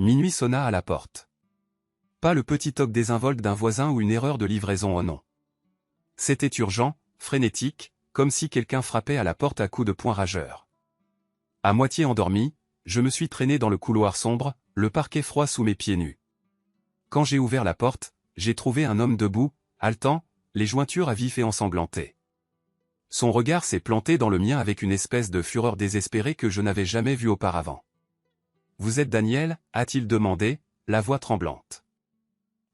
Minuit sonna à la porte. Pas le petit toc désinvolte d'un voisin ou une erreur de livraison, oh non. C'était urgent, frénétique, comme si quelqu'un frappait à la porte à coups de poing rageur. À moitié endormi, je me suis traîné dans le couloir sombre, le parquet froid sous mes pieds nus. Quand j'ai ouvert la porte, j'ai trouvé un homme debout, haletant, les jointures à vif et ensanglantées. Son regard s'est planté dans le mien avec une espèce de fureur désespérée que je n'avais jamais vue auparavant. « Vous êtes Daniel ?» a-t-il demandé, la voix tremblante.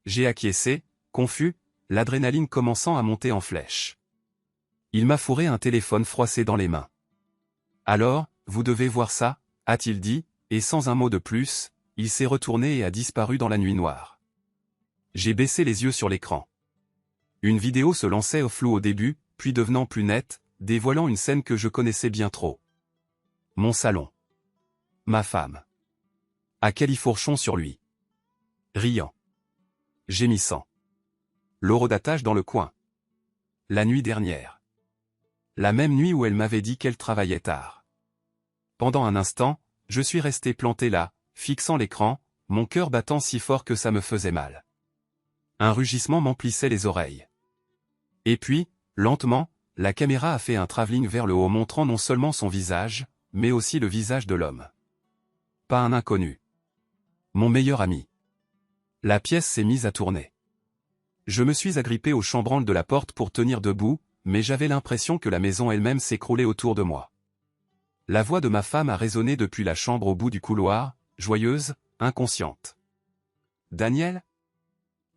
J'ai acquiescé, confus, l'adrénaline commençant à monter en flèche. Il m'a fourré un téléphone froissé dans les mains. « Alors, vous devez voir ça ?» a-t-il dit, et sans un mot de plus, il s'est retourné et a disparu dans la nuit noire. J'ai baissé les yeux sur l'écran. Une vidéo se lançait au flou au début, puis devenant plus nette, dévoilant une scène que je connaissais bien trop. Mon salon. Ma femme. À califourchon sur lui. Riant. Gémissant. L'horodatage dans le coin. La nuit dernière. La même nuit où elle m'avait dit qu'elle travaillait tard. Pendant un instant, je suis resté planté là, fixant l'écran, mon cœur battant si fort que ça me faisait mal. Un rugissement m'emplissait les oreilles. Et puis, lentement, la caméra a fait un travelling vers le haut montrant non seulement son visage, mais aussi le visage de l'homme. Pas un inconnu. Mon meilleur ami. La pièce s'est mise à tourner. Je me suis agrippé au chambranle de la porte pour tenir debout, mais j'avais l'impression que la maison elle-même s'écroulait autour de moi. La voix de ma femme a résonné depuis la chambre au bout du couloir, joyeuse, inconsciente. « Daniel ?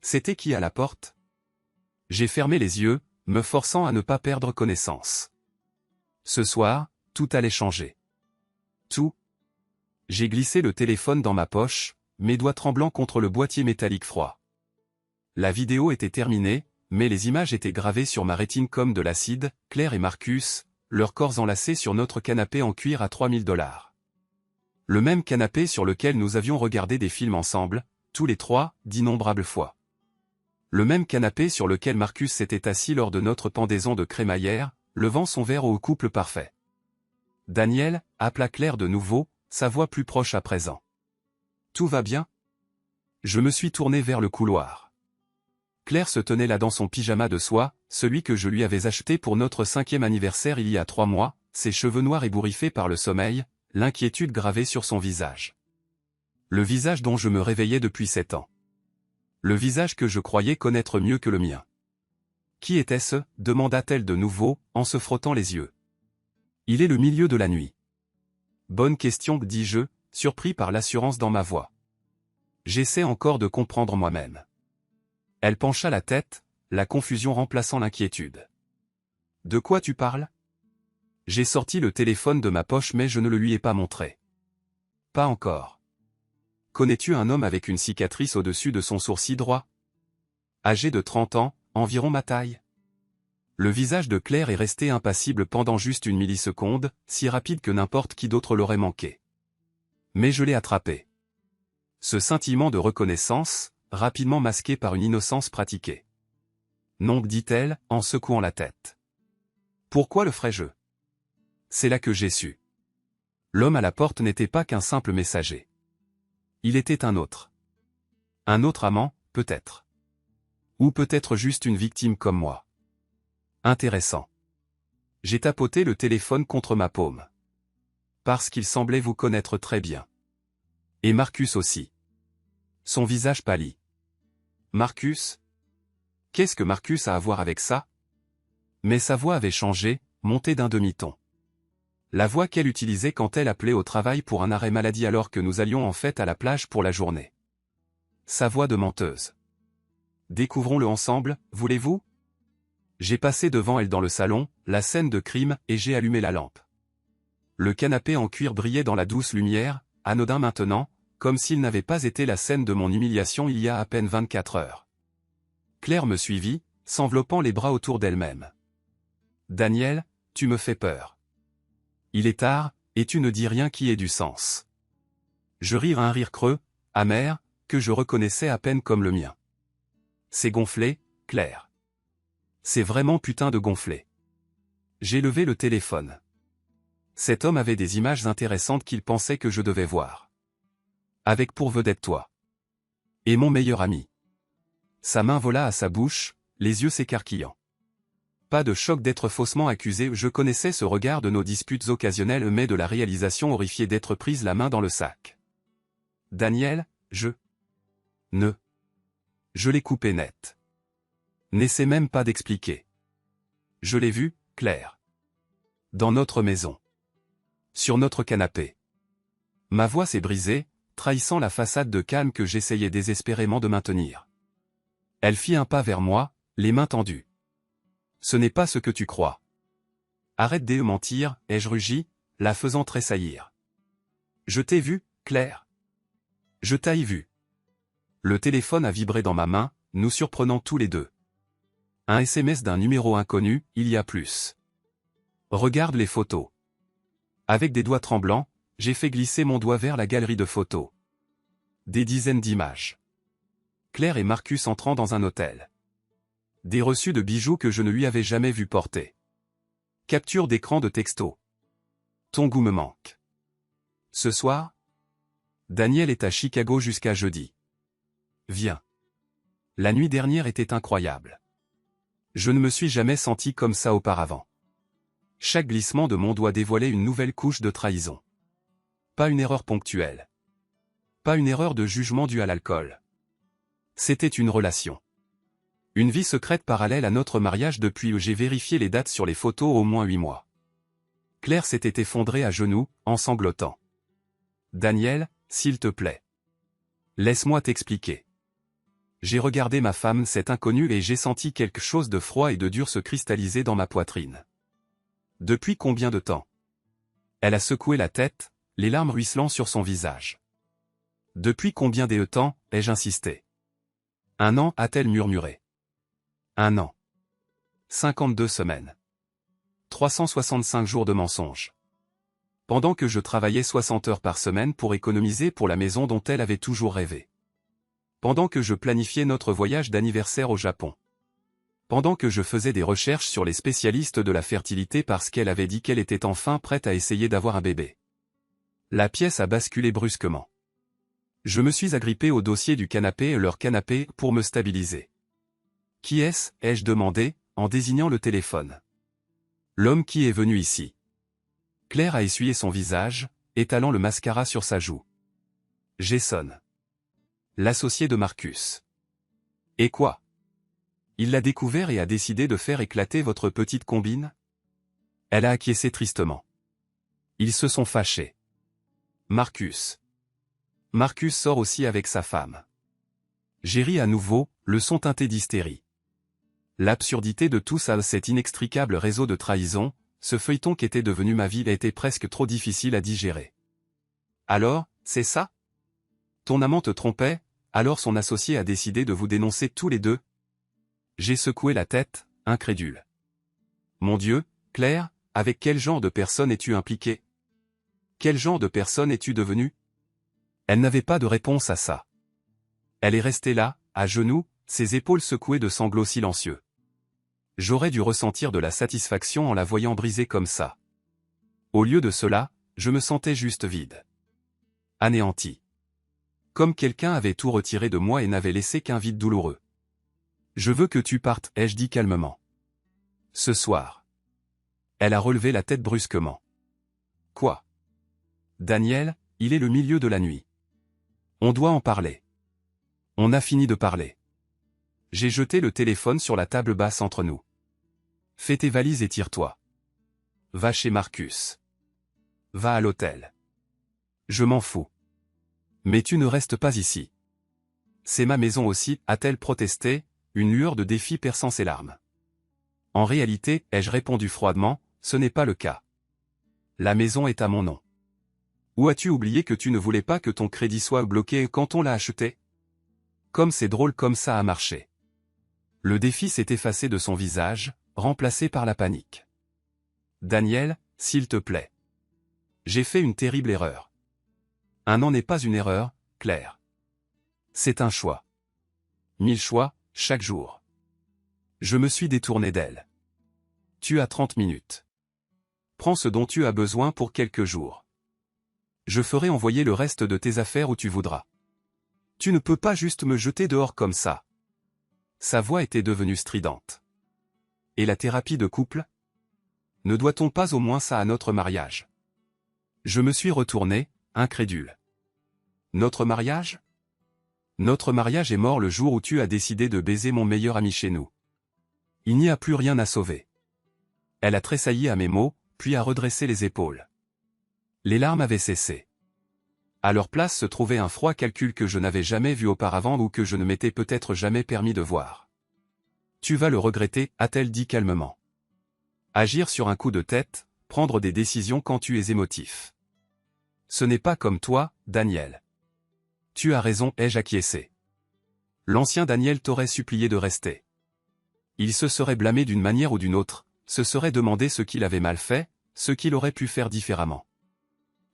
C'était qui à la porte ?» J'ai fermé les yeux, me forçant à ne pas perdre connaissance. Ce soir, tout allait changer. Tout. J'ai glissé le téléphone dans ma poche, mes doigts tremblants contre le boîtier métallique froid. La vidéo était terminée, mais les images étaient gravées sur ma rétine comme de l'acide, Claire et Marcus, leurs corps enlacés sur notre canapé en cuir à 3 000 $. Le même canapé sur lequel nous avions regardé des films ensemble, tous les trois, d'innombrables fois. Le même canapé sur lequel Marcus s'était assis lors de notre pendaison de crémaillère, levant son verre au couple parfait. « Daniel » appela Claire de nouveau, sa voix plus proche à présent. « Tout va bien ?» Je me suis tourné vers le couloir. Claire se tenait là dans son pyjama de soie, celui que je lui avais acheté pour notre 5e anniversaire il y a 3 mois, ses cheveux noirs ébouriffés par le sommeil, l'inquiétude gravée sur son visage. Le visage dont je me réveillais depuis 7 ans. Le visage que je croyais connaître mieux que le mien. « Qui était-ce » demanda-t-elle de nouveau, en se frottant les yeux. « Il est le milieu de la nuit. »« Bonne question » dis-je, surpris par l'assurance dans ma voix. J'essaie encore de comprendre moi-même. Elle pencha la tête, la confusion remplaçant l'inquiétude. « De quoi tu parles ?» J'ai sorti le téléphone de ma poche mais je ne le lui ai pas montré. « Pas encore. » Connais-tu un homme avec une cicatrice au-dessus de son sourcil droit? Âgé de 30 ans, environ ma taille. Le visage de Claire est resté impassible pendant juste une milliseconde, si rapide que n'importe qui d'autre l'aurait manqué. Mais je l'ai attrapé. Ce scintillement de reconnaissance, rapidement masqué par une innocence pratiquée. Non, dit-elle, en secouant la tête. Pourquoi le ferais-je? C'est là que j'ai su. L'homme à la porte n'était pas qu'un simple messager. Il était un autre. Un autre amant, peut-être. Ou peut-être juste une victime comme moi. Intéressant. J'ai tapoté le téléphone contre ma paume. Parce qu'il semblait vous connaître très bien. Et Marcus aussi. Son visage pâlit. Marcus? Qu'est-ce que Marcus a à voir avec ça? Mais sa voix avait changé, montée d'un demi-ton. La voix qu'elle utilisait quand elle appelait au travail pour un arrêt maladie alors que nous allions en fait à la plage pour la journée. Sa voix de menteuse. Découvrons-le ensemble, voulez-vous? J'ai passé devant elle dans le salon, la scène de crime, et j'ai allumé la lampe. Le canapé en cuir brillait dans la douce lumière, anodin maintenant, comme s'il n'avait pas été la scène de mon humiliation il y a à peine 24 heures. Claire me suivit, s'enveloppant les bras autour d'elle-même. « Daniel, tu me fais peur. Il est tard, et tu ne dis rien qui ait du sens. » Je ris un rire creux, amer, que je reconnaissais à peine comme le mien. C'est gonflé, Claire. C'est vraiment putain de gonflé. J'ai levé le téléphone. Cet homme avait des images intéressantes qu'il pensait que je devais voir. Avec pour vedette toi. Et mon meilleur ami. Sa main vola à sa bouche, les yeux s'écarquillant. Pas de choc d'être faussement accusé, je connaissais ce regard de nos disputes occasionnelles mais de la réalisation horrifiée d'être prise la main dans le sac. Daniel, Je l'ai coupé net. N'essaie même pas d'expliquer. Je l'ai vu, Claire. Dans notre maison. Sur notre canapé. Ma voix s'est brisée, trahissant la façade de calme que j'essayais désespérément de maintenir. Elle fit un pas vers moi, les mains tendues. Ce n'est pas ce que tu crois. Arrête de mentir, ai-je rugi, la faisant tressaillir. Je t'ai vu, Claire. Je t'ai vu. Le téléphone a vibré dans ma main, nous surprenant tous les deux. Un SMS d'un numéro inconnu, il y a plus. Regarde les photos. Avec des doigts tremblants, j'ai fait glisser mon doigt vers la galerie de photos. Des dizaines d'images. Claire et Marcus entrant dans un hôtel. Des reçus de bijoux que je ne lui avais jamais vu porter. Capture d'écran de texto. Ton goût me manque. Ce soir, Daniel est à Chicago jusqu'à jeudi. Viens. La nuit dernière était incroyable. Je ne me suis jamais senti comme ça auparavant. Chaque glissement de mon doigt dévoilait une nouvelle couche de trahison. Pas une erreur ponctuelle. Pas une erreur de jugement due à l'alcool. C'était une relation. Une vie secrète parallèle à notre mariage depuis où j'ai vérifié les dates sur les photos au moins 8 mois. Claire s'était effondrée à genoux, en sanglotant. Daniel, s'il te plaît. Laisse-moi t'expliquer. J'ai regardé ma femme, cette inconnue, et j'ai senti quelque chose de froid et de dur se cristalliser dans ma poitrine. Depuis combien de temps? Elle a secoué la tête, les larmes ruisselant sur son visage. Depuis combien de temps, ai-je insisté? 1 an, a-t-elle murmuré. 1 an. 52 semaines. 365 jours de mensonges. Pendant que je travaillais 60 heures par semaine pour économiser pour la maison dont elle avait toujours rêvé. Pendant que je planifiais notre voyage d'anniversaire au Japon. Pendant que je faisais des recherches sur les spécialistes de la fertilité parce qu'elle avait dit qu'elle était enfin prête à essayer d'avoir un bébé. La pièce a basculé brusquement. Je me suis agrippé au dossier du canapé et leur canapé pour me stabiliser. Qui est-ce, ai-je demandé, en désignant le téléphone. L'homme qui est venu ici. Claire a essuyé son visage, étalant le mascara sur sa joue. Jason. L'associé de Marcus. Et quoi? Il l'a découvert et a décidé de faire éclater votre petite combine? Elle a acquiescé tristement. Ils se sont fâchés. Marcus. Marcus sort aussi avec sa femme. J'ai ri à nouveau, le son teinté d'hystérie. L'absurdité de tout ça, cet inextricable réseau de trahison, ce feuilleton qu'était devenu ma vie a été presque trop difficile à digérer. Alors, c'est ça? Ton amant te trompait, alors son associé a décidé de vous dénoncer tous les deux? J'ai secoué la tête, incrédule. Mon Dieu, Claire, avec quel genre de personne es-tu impliquée? Quel genre de personne es-tu devenue? Elle n'avait pas de réponse à ça. Elle est restée là, à genoux, ses épaules secouées de sanglots silencieux. J'aurais dû ressentir de la satisfaction en la voyant briser comme ça. Au lieu de cela, je me sentais juste vide. Anéanti. Comme quelqu'un avait tout retiré de moi et n'avait laissé qu'un vide douloureux. Je veux que tu partes, ai-je dit calmement. Ce soir. Elle a relevé la tête brusquement. Quoi? Daniel, il est le milieu de la nuit. On doit en parler. On a fini de parler. J'ai jeté le téléphone sur la table basse entre nous. Fais tes valises et tire-toi. Va chez Marcus. Va à l'hôtel. Je m'en fous. Mais tu ne restes pas ici. C'est ma maison aussi, a-t-elle protesté, une lueur de défi perçant ses larmes. En réalité, ai-je répondu froidement, ce n'est pas le cas. La maison est à mon nom. Ou as-tu oublié que tu ne voulais pas que ton crédit soit bloqué quand on l'a acheté? Comme c'est drôle comme ça a marché. Le défi s'est effacé de son visage, remplacé par la panique. Daniel, s'il te plaît. J'ai fait une terrible erreur. 1 an n'est pas une erreur, Claire. C'est un choix. 1000 choix, chaque jour. Je me suis détourné d'elle. Tu as 30 minutes. Prends ce dont tu as besoin pour quelques jours. Je ferai envoyer le reste de tes affaires où tu voudras. Tu ne peux pas juste me jeter dehors comme ça. Sa voix était devenue stridente. Et la thérapie de couple? Ne doit-on pas au moins ça à notre mariage? Je me suis retourné, incrédule. Notre mariage? Notre mariage est mort le jour où tu as décidé de baiser mon meilleur ami chez nous. Il n'y a plus rien à sauver. Elle a tressailli à mes mots, puis a redressé les épaules. Les larmes avaient cessé. À leur place se trouvait un froid calcul que je n'avais jamais vu auparavant ou que je ne m'étais peut-être jamais permis de voir. Tu vas le regretter, a-t-elle dit calmement. Agir sur un coup de tête, prendre des décisions quand tu es émotif. Ce n'est pas comme toi, Daniel. Tu as raison, ai-je acquiescé. L'ancien Daniel t'aurait supplié de rester. Il se serait blâmé d'une manière ou d'une autre, se serait demandé ce qu'il avait mal fait, ce qu'il aurait pu faire différemment.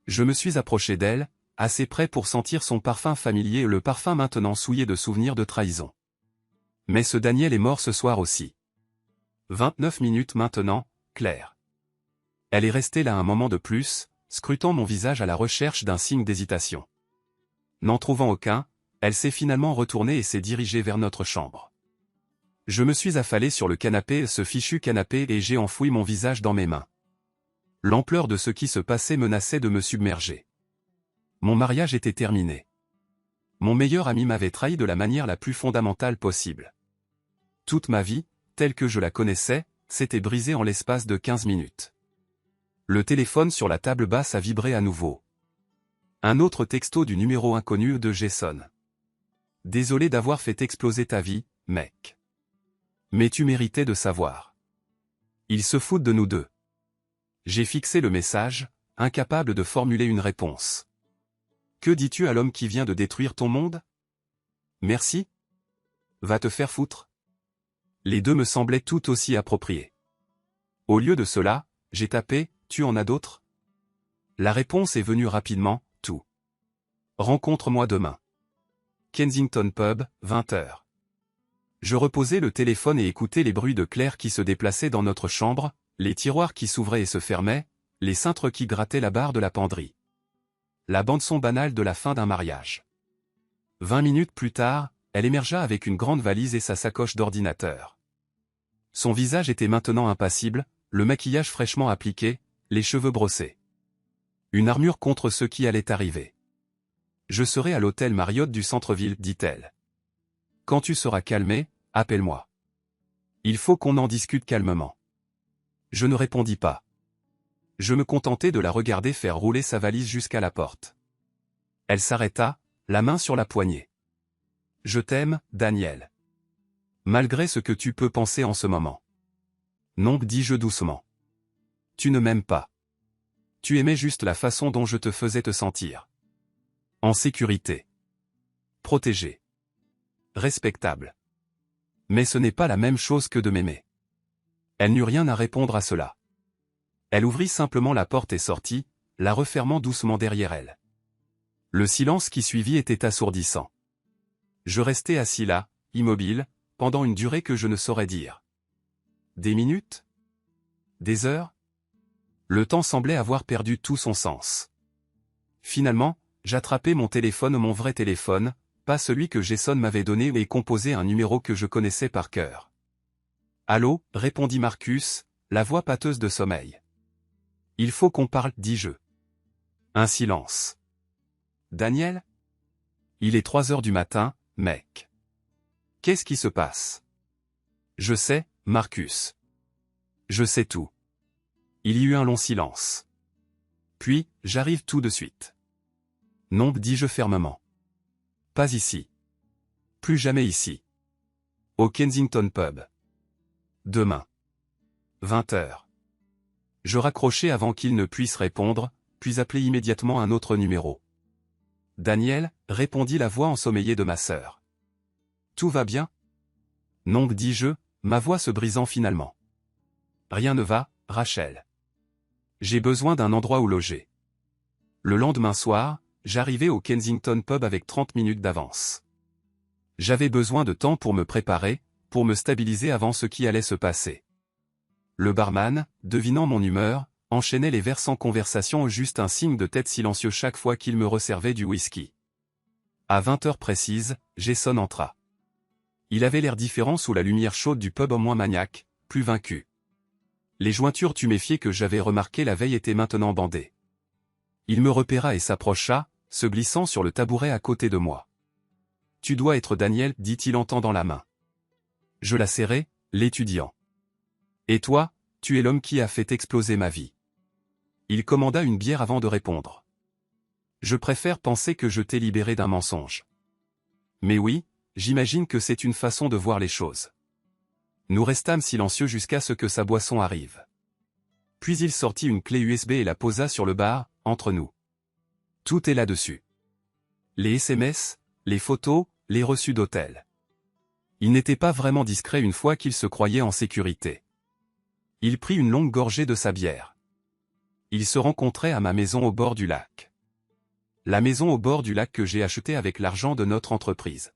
Je me suis approché d'elle, assez près pour sentir son parfum familier et le parfum maintenant souillé de souvenirs de trahison. Mais ce Daniel est mort ce soir aussi. 29 minutes maintenant, Claire. Elle est restée là un moment de plus, scrutant mon visage à la recherche d'un signe d'hésitation. N'en trouvant aucun, elle s'est finalement retournée et s'est dirigée vers notre chambre. Je me suis affalé sur le canapé, ce fichu canapé, et j'ai enfoui mon visage dans mes mains. L'ampleur de ce qui se passait menaçait de me submerger. Mon mariage était terminé. Mon meilleur ami m'avait trahi de la manière la plus fondamentale possible. Toute ma vie, telle que je la connaissais, s'était brisée en l'espace de 15 minutes. Le téléphone sur la table basse a vibré à nouveau. Un autre texto du numéro inconnu de Jason. Désolé d'avoir fait exploser ta vie, mec. Mais tu méritais de savoir. Ils se foutent de nous deux. J'ai fixé le message, incapable de formuler une réponse. Que dis-tu à l'homme qui vient de détruire ton monde? Merci? Va te faire foutre. Les deux me semblaient tout aussi appropriés. Au lieu de cela, j'ai tapé, tu en as d'autres? La réponse est venue rapidement, tout. Rencontre-moi demain. Kensington Pub, 20h. Je reposais le téléphone et écoutais les bruits de Claire qui se déplaçaient dans notre chambre, les tiroirs qui s'ouvraient et se fermaient, les cintres qui grattaient la barre de la penderie. La bande-son banale de la fin d'un mariage. 20 minutes plus tard, elle émergea avec une grande valise et sa sacoche d'ordinateur. Son visage était maintenant impassible, le maquillage fraîchement appliqué, les cheveux brossés. Une armure contre ce qui allait arriver. Je serai à l'hôtel Marriott du centre-ville, dit-elle. Quand tu seras calmé, appelle-moi. Il faut qu'on en discute calmement. Je ne répondis pas. Je me contentais de la regarder faire rouler sa valise jusqu'à la porte. Elle s'arrêta, la main sur la poignée. Je t'aime, Daniel. Malgré ce que tu peux penser en ce moment. Non, dis-je doucement. Tu ne m'aimes pas. Tu aimais juste la façon dont je te faisais te sentir. En sécurité. Protégé. Respectable. Mais ce n'est pas la même chose que de m'aimer. Elle n'eut rien à répondre à cela. Elle ouvrit simplement la porte et sortit, la refermant doucement derrière elle. Le silence qui suivit était assourdissant. Je restai assis là, immobile, pendant une durée que je ne saurais dire. Des minutes? Des heures? Le temps semblait avoir perdu tout son sens. Finalement, j'attrapai mon téléphone, mon vrai téléphone, pas celui que Jason m'avait donné, et composé un numéro que je connaissais par cœur. Allô, répondit Marcus, la voix pâteuse de sommeil. Il faut qu'on parle, dis-je. Un silence. Daniel? Il est 3 heures du matin, mec. Qu'est-ce qui se passe? Je sais, Marcus. Je sais tout. Il y eut un long silence. Puis, j'arrive tout de suite. Non, dis-je fermement. Pas ici. Plus jamais ici. Au Kensington Pub. Demain. 20h. Je raccrochai avant qu'il ne puisse répondre, puis appelai immédiatement un autre numéro. Daniel, répondit la voix ensommeillée de ma sœur. Tout va bien? Non, dis-je, ma voix se brisant finalement. Rien ne va, Rachel. J'ai besoin d'un endroit où loger. Le lendemain soir, j'arrivai au Kensington Pub avec 30 minutes d'avance. J'avais besoin de temps pour me préparer, pour me stabiliser avant ce qui allait se passer. Le barman, devinant mon humeur, enchaînait les vers sans conversation, juste un signe de tête silencieux chaque fois qu'il me resservait du whisky. À 20 heures précises, Jason entra. Il avait l'air différent sous la lumière chaude du pub, moins maniaque, plus vaincu. Les jointures tuméfiées que j'avais remarquées la veille étaient maintenant bandées. Il me repéra et s'approcha, se glissant sur le tabouret à côté de moi. « Tu dois être Daniel, dit-il en tendant la main. Je la serrai, l'étudiant. Et toi, tu es l'homme qui a fait exploser ma vie. Il commanda une bière avant de répondre. Je préfère penser que je t'ai libéré d'un mensonge. Mais oui, j'imagine que c'est une façon de voir les choses. Nous restâmes silencieux jusqu'à ce que sa boisson arrive. Puis il sortit une clé USB et la posa sur le bar, entre nous. Tout est là-dessus. Les SMS, les photos, les reçus d'hôtel. Il n'était pas vraiment discret une fois qu'il se croyait en sécurité. Il prit une longue gorgée de sa bière. Il se rencontrait à ma maison au bord du lac. La maison au bord du lac que j'ai achetée avec l'argent de notre entreprise.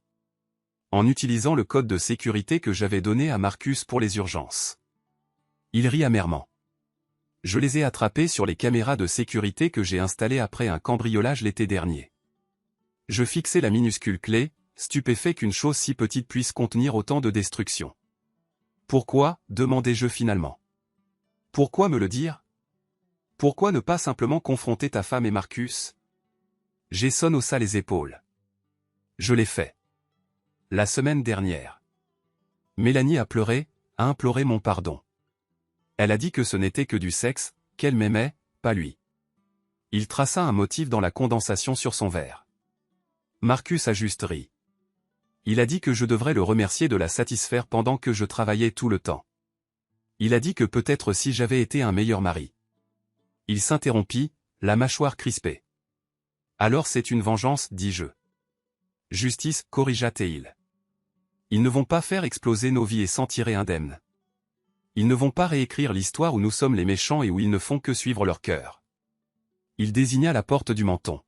En utilisant le code de sécurité que j'avais donné à Marcus pour les urgences. Il rit amèrement. Je les ai attrapés sur les caméras de sécurité que j'ai installées après un cambriolage l'été dernier. Je fixai la minuscule clé, stupéfait qu'une chose si petite puisse contenir autant de destruction. Pourquoi, demandai-je finalement. Pourquoi me le dire? Pourquoi ne pas simplement confronter ta femme et Marcus? Jason haussa les épaules. Je l'ai fait. La semaine dernière. Mélanie a pleuré, a imploré mon pardon. Elle a dit que ce n'était que du sexe, qu'elle m'aimait, pas lui. Il traça un motif dans la condensation sur son verre. Marcus a juste ri. Il a dit que je devrais le remercier de la satisfaire pendant que je travaillais tout le temps. Il a dit que peut-être si j'avais été un meilleur mari. Il s'interrompit, la mâchoire crispée. Alors c'est une vengeance, dis-je. Justice, corrigea Théil. Ils ne vont pas faire exploser nos vies et s'en tirer indemnes. Ils ne vont pas réécrire l'histoire où nous sommes les méchants et où ils ne font que suivre leur cœur. Il désigna la porte du Menton.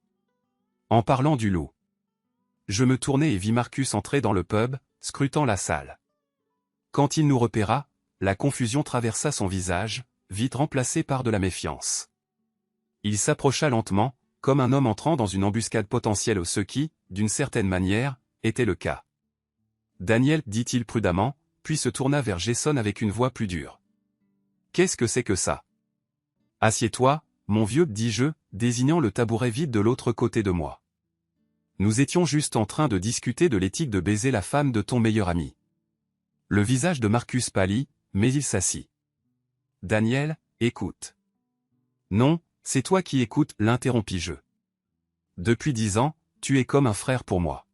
En parlant du loup. Je me tournai et vis Marcus entrer dans le pub, scrutant la salle. Quand il nous repéra, la confusion traversa son visage, vite remplacée par de la méfiance. Il s'approcha lentement, comme un homme entrant dans une embuscade potentielle, ce qui, d'une certaine manière, était le cas. Daniel, dit-il prudemment, puis se tourna vers Jason avec une voix plus dure. Qu'est-ce que c'est que ça? Assieds-toi, mon vieux, dis-je, désignant le tabouret vide de l'autre côté de moi. Nous étions juste en train de discuter de l'éthique de baiser la femme de ton meilleur ami. Le visage de Marcus pâlit, mais il s'assit. Daniel, écoute. Non, c'est toi qui écoutes, l'interrompis-je. Depuis 10 ans, tu es comme un frère pour moi.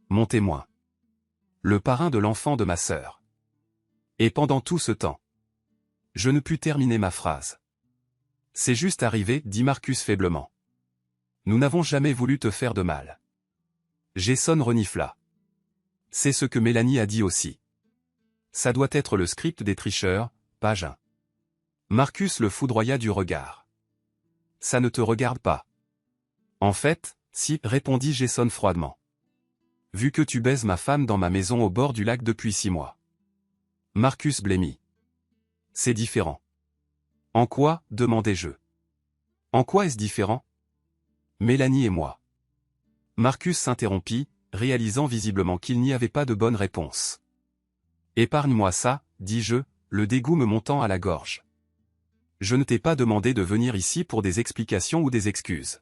Mon témoin. Le parrain de l'enfant de ma sœur. Et pendant tout ce temps, je ne pus terminer ma phrase. C'est juste arrivé, dit Marcus faiblement. Nous n'avons jamais voulu te faire de mal. Jason renifla. C'est ce que Mélanie a dit aussi. Ça doit être le script des tricheurs, page 1. Marcus le foudroya du regard. Ça ne te regarde pas. En fait, si, répondit Jason froidement. Vu que tu baises ma femme dans ma maison au bord du lac depuis 6 mois. Marcus blêmit. C'est différent. En quoi, demandai-je. En quoi est-ce différent? Mélanie et moi. Marcus s'interrompit, réalisant visiblement qu'il n'y avait pas de bonne réponse. Épargne-moi ça, dis-je, le dégoût me montant à la gorge. Je ne t'ai pas demandé de venir ici pour des explications ou des excuses.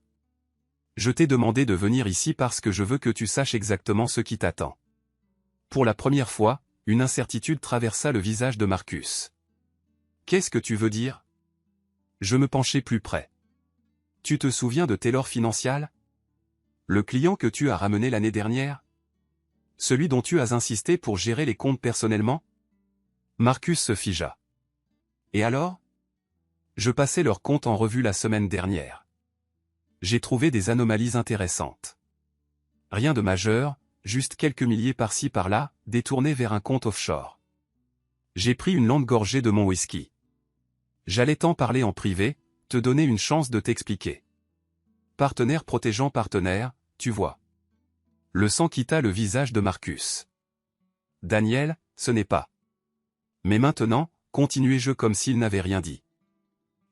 Je t'ai demandé de venir ici parce que je veux que tu saches exactement ce qui t'attend. Pour la première fois, une incertitude traversa le visage de Marcus. Qu'est-ce que tu veux dire? Je me penchai plus près. Tu te souviens de Taylor Financial? Le client que tu as ramené l'année dernière? Celui dont tu as insisté pour gérer les comptes personnellement? Marcus se figea. Et alors? Je passais leurs comptes en revue la semaine dernière. J'ai trouvé des anomalies intéressantes. Rien de majeur, juste quelques milliers par-ci par-là, détournés vers un compte offshore. J'ai pris une longue gorgée de mon whisky. J'allais t'en parler en privé, te donner une chance de t'expliquer. Partenaire protégeant partenaire, tu vois. Le sang quitta le visage de Marcus. Daniel, ce n'est pas. Mais maintenant, continuai-je comme s'il n'avait rien dit.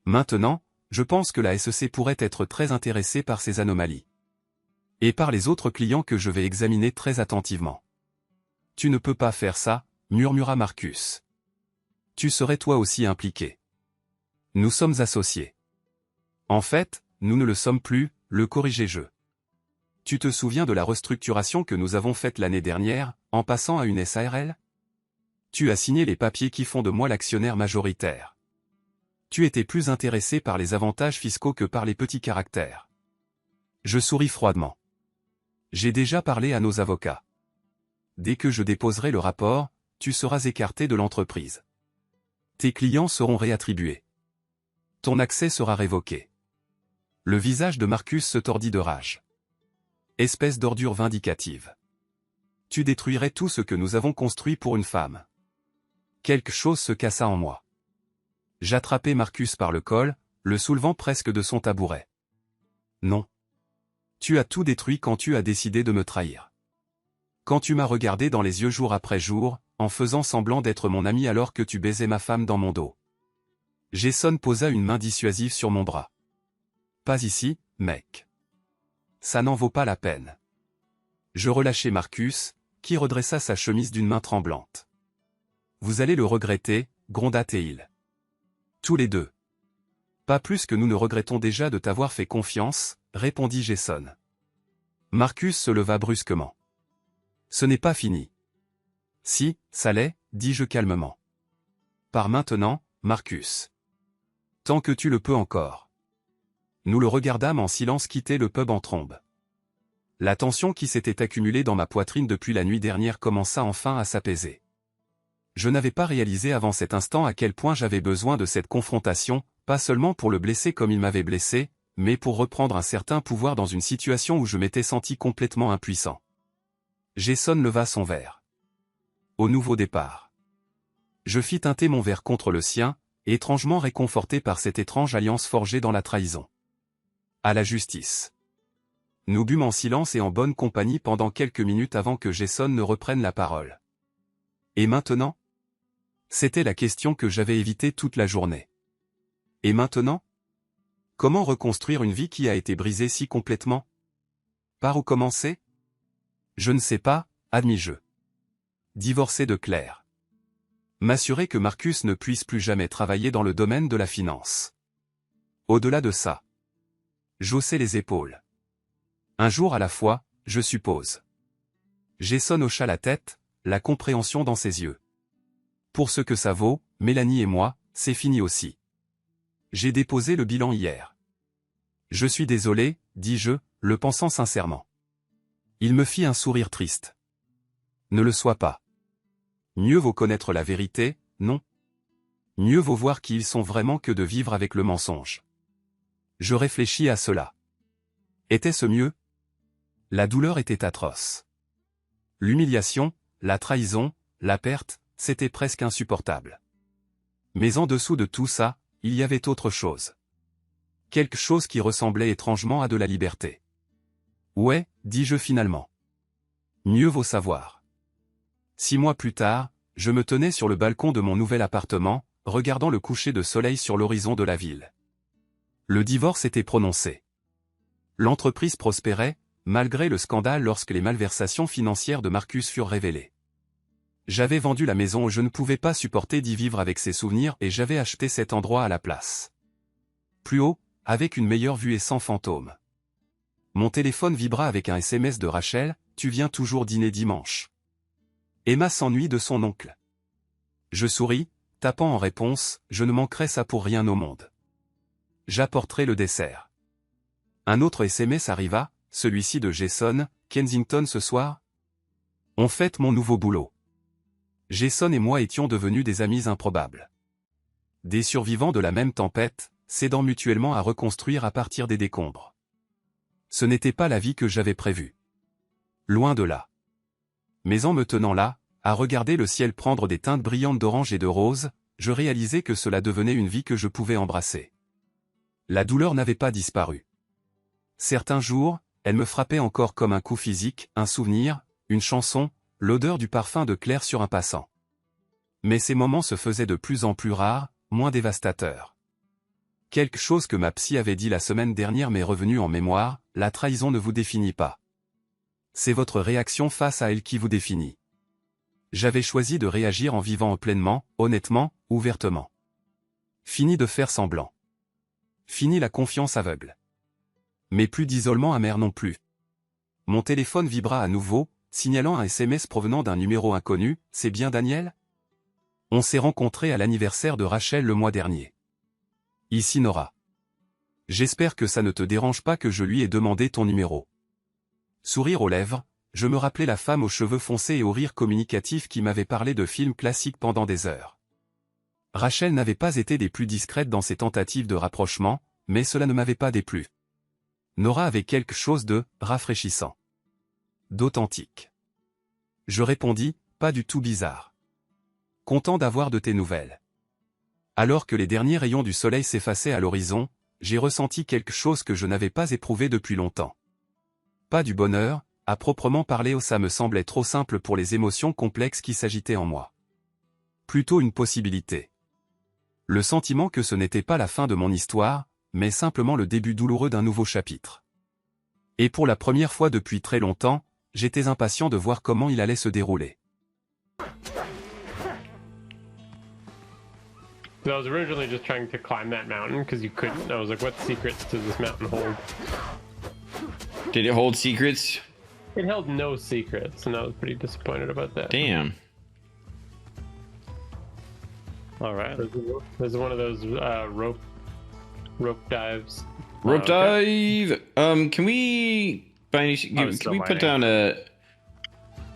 Maintenant, je pense que la SEC pourrait être très intéressée par ces anomalies. Et par les autres clients que je vais examiner très attentivement. Tu ne peux pas faire ça, murmura Marcus. Tu serais toi aussi impliqué. Nous sommes associés. En fait, nous ne le sommes plus, le corrigeai-je. Tu te souviens de la restructuration que nous avons faite l'année dernière, en passant à une SARL? Tu as signé les papiers qui font de moi l'actionnaire majoritaire. Tu étais plus intéressé par les avantages fiscaux que par les petits caractères. Je souris froidement. J'ai déjà parlé à nos avocats. Dès que je déposerai le rapport, tu seras écarté de l'entreprise. Tes clients seront réattribués. Ton accès sera révoqué. Le visage de Marcus se tordit de rage. Espèce d'ordure vindicative. Tu détruirais tout ce que nous avons construit pour une femme. Quelque chose se cassa en moi. J'attrapai Marcus par le col, le soulevant presque de son tabouret. Non. Tu as tout détruit quand tu as décidé de me trahir. Quand tu m'as regardé dans les yeux jour après jour, en faisant semblant d'être mon ami alors que tu baisais ma femme dans mon dos. Jason posa une main dissuasive sur mon bras. Pas ici, mec. Ça n'en vaut pas la peine. Je relâchai Marcus, qui redressa sa chemise d'une main tremblante. Vous allez le regretter, gronda-t-il. Tous les deux. Pas plus que nous ne regrettons déjà de t'avoir fait confiance, répondit Jason. Marcus se leva brusquement. Ce n'est pas fini. Si, ça l'est, dis-je calmement. Par maintenant, Marcus. Tant que tu le peux encore. Nous le regardâmes en silence quitter le pub en trombe. La tension qui s'était accumulée dans ma poitrine depuis la nuit dernière commença enfin à s'apaiser. Je n'avais pas réalisé avant cet instant à quel point j'avais besoin de cette confrontation, pas seulement pour le blesser comme il m'avait blessé, mais pour reprendre un certain pouvoir dans une situation où je m'étais senti complètement impuissant. Jason leva son verre. Au nouveau départ. Je fis teinter mon verre contre le sien, étrangement réconforté par cette étrange alliance forgée dans la trahison. À la justice. Nous bûmes en silence et en bonne compagnie pendant quelques minutes avant que Jason ne reprenne la parole. Et maintenant? C'était la question que j'avais évitée toute la journée. Et maintenant? Comment reconstruire une vie qui a été brisée si complètement? Par où commencer? Je ne sais pas, admis-je. Divorcer de Claire. M'assurer que Marcus ne puisse plus jamais travailler dans le domaine de la finance. Au-delà de ça. J'haussai les épaules. Un jour à la fois, je suppose. Jason hocha la tête, la compréhension dans ses yeux. Pour ce que ça vaut, Mélanie et moi, c'est fini aussi. J'ai déposé le bilan hier. Je suis désolé, dis-je, le pensant sincèrement. Il me fit un sourire triste. Ne le sois pas. Mieux vaut connaître la vérité, non? Mieux vaut voir qui ils sont vraiment que de vivre avec le mensonge. Je réfléchis à cela. Était-ce mieux? La douleur était atroce. L'humiliation, la trahison, la perte, c'était presque insupportable. Mais en dessous de tout ça, il y avait autre chose. Quelque chose qui ressemblait étrangement à de la liberté. Ouais, dis-je finalement. Mieux vaut savoir. 6 mois plus tard, je me tenais sur le balcon de mon nouvel appartement, regardant le coucher de soleil sur l'horizon de la ville. Le divorce était prononcé. L'entreprise prospérait, malgré le scandale lorsque les malversations financières de Marcus furent révélées. J'avais vendu la maison où je ne pouvais pas supporter d'y vivre avec ses souvenirs et j'avais acheté cet endroit à la place. Plus haut, avec une meilleure vue et sans fantôme. Mon téléphone vibra avec un SMS de Rachel, « Tu viens toujours dîner dimanche ?» Emma s'ennuie de son oncle. Je souris, tapant en réponse, je ne manquerai ça pour rien au monde. J'apporterai le dessert. Un autre SMS arriva, celui-ci de Jason, Kensington ce soir. On fête mon nouveau boulot. Jason et moi étions devenus des amis improbables. Des survivants de la même tempête, s'aidant mutuellement à reconstruire à partir des décombres. Ce n'était pas la vie que j'avais prévue. Loin de là. Mais en me tenant là, à regarder le ciel prendre des teintes brillantes d'orange et de rose, je réalisais que cela devenait une vie que je pouvais embrasser. La douleur n'avait pas disparu. Certains jours, elle me frappait encore comme un coup physique, un souvenir, une chanson, l'odeur du parfum de Claire sur un passant. Mais ces moments se faisaient de plus en plus rares, moins dévastateurs. Quelque chose que ma psy avait dit la semaine dernière m'est revenu en mémoire, la trahison ne vous définit pas. C'est votre réaction face à elle qui vous définit. J'avais choisi de réagir en vivant pleinement, honnêtement, ouvertement. Fini de faire semblant. Fini la confiance aveugle. Mais plus d'isolement amer non plus. Mon téléphone vibra à nouveau, signalant un SMS provenant d'un numéro inconnu. C'est bien Daniel? On s'est rencontrés à l'anniversaire de Rachel le mois dernier. Ici Nora. J'espère que ça ne te dérange pas que je lui ai demandé ton numéro. Sourire aux lèvres, je me rappelais la femme aux cheveux foncés et au rire communicatif qui m'avait parlé de films classiques pendant des heures. Rachel n'avait pas été des plus discrètes dans ses tentatives de rapprochement, mais cela ne m'avait pas déplu. Nora avait quelque chose de rafraîchissant. D'authentique. Je répondis, pas du tout bizarre. Content d'avoir de tes nouvelles. Alors que les derniers rayons du soleil s'effaçaient à l'horizon, j'ai ressenti quelque chose que je n'avais pas éprouvé depuis longtemps. Pas du bonheur, à proprement parler, ça me semblait trop simple pour les émotions complexes qui s'agitaient en moi. Plutôt une possibilité. Le sentiment que ce n'était pas la fin de mon histoire, mais simplement le début douloureux d'un nouveau chapitre. Et pour la première fois depuis très longtemps, j'étais impatient de voir comment il allait se dérouler. I was originally just trying to climb that mountain because you couldn't. I was like, what secrets does this mountain hold? Did it hold secrets? It held no secrets, and I was pretty disappointed about that. Damn. All right. There's one of those rope dives. Rope dive. Can we can we put down a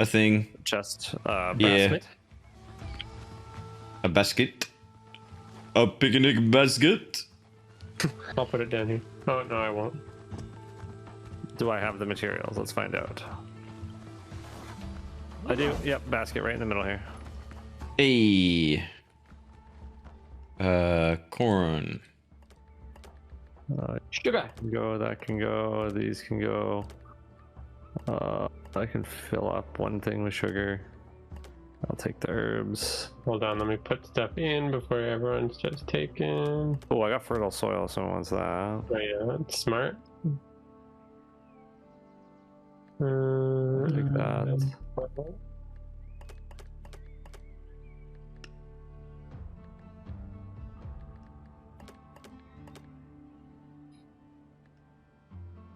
thing? Chest. Yeah. Basket. A basket. A picnic basket. I'll put it down here. Oh no, I won't. Do I have the materials? Let's find out. I do. Yep, basket right in the middle here. Hey. Corn. Sugar. Can go. That can go. These can go. I can fill up one thing with sugar. I'll take the herbs. Hold on, let me put stuff in before everyone starts taking. Oh, I got fertile soil. Someone wants that. Oh yeah, that's smart. Take that.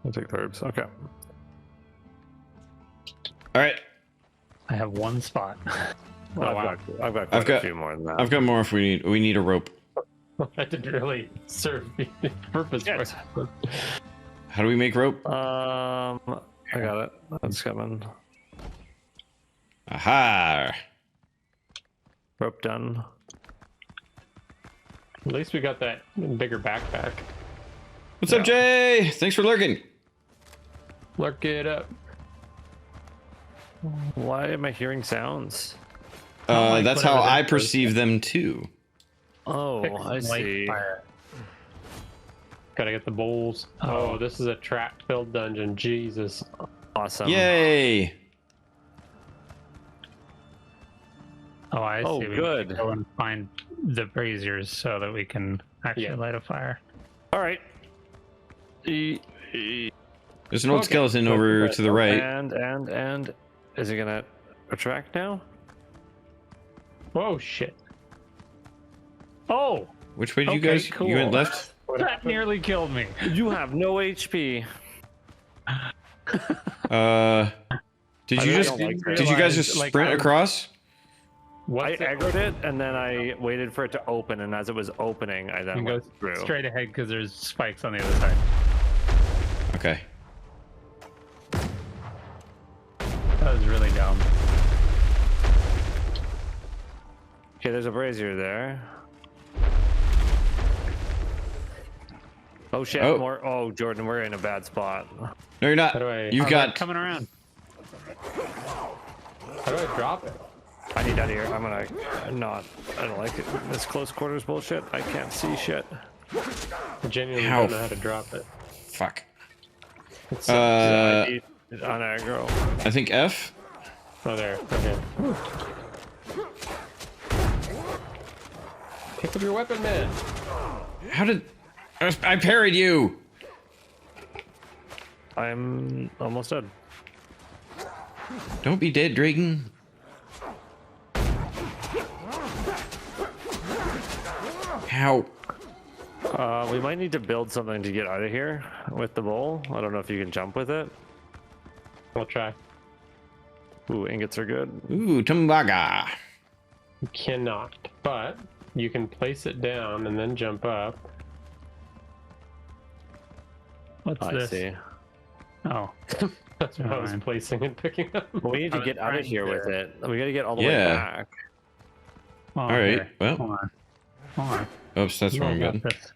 I'll take the herbs. Okay. All right. I have one spot. Oh, wow. I've got quite a few more than that. I've got more if we need a rope. That didn't really serve the purpose for it. How do we make rope? I got it. That's coming. Aha! Rope done. At least we got that bigger backpack. What's up, Jay? Thanks for lurking. Lurk it up. Why am I hearing sounds? That's how I perceive them too. Oh, I see. Fire. Gotta get the bowls. Oh, this is a trap-filled dungeon. Jesus. Awesome. Yay! Oh, I see. Oh, We good. need to go and find the braziers so that we can actually Yeah. light a fire. All right. There's an old skeleton over to the right. And is it gonna attract now? Oh shit. Oh, Which way did you Okay, guys? cool. You went left. that nearly killed me. You have no HP. Did I you really just? don't like that. Did you guys just Like, sprint I was- across? What's I aggroed it and then I waited for it to open, and as it was opening, I then You go went through. straight ahead because there's spikes on the other side. Okay. That was really dumb. Okay, there's a brazier there. Oh shit! Oh. More. Oh, Jordan, we're in a bad spot. No, you're not. How do I- You've Oh, got. they're coming around. How do I drop it? I need out of here. I'm gonna not. I don't like it. This close quarters bullshit. I can't see shit. I genuinely Ow. don't know how to drop it. Fuck. It's I need it on aggro. I think F. oh there. Okay. Pick up your weapon, man. How did? I parried you. I'm almost dead. Don't be dead, Dragon. How? We might need to build something to get out of here with the bowl. I don't know if you can jump with it. We'll try. Ooh, ingots are good. Ooh, Tumbaga. You cannot, but you can place it down and then jump up. What's I this? see. Oh, That's what I was Alright. placing and picking up. Well, we need to I was get out of trying here to- with it. We gotta get all the way Yeah. back. oh All right, here. well. Hold on. Hold on. Oops, that's We wrong got button. this.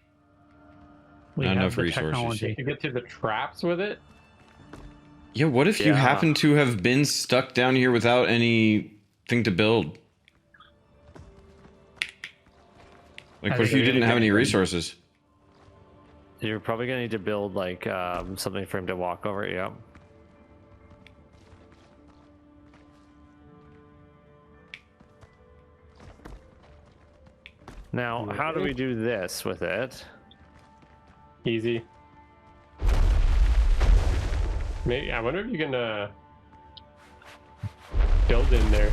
We Not have enough the resources. technology. You get to the traps with it. Yeah, what if you Yeah. happen to have been stuck down here without anything to build? Like, I what if think you you're didn't gonna have get any it. resources? You're probably gonna need to build like something for him to walk over. Yeah. Now, how do we do this with it? Easy. Maybe I wonder if you can build in there.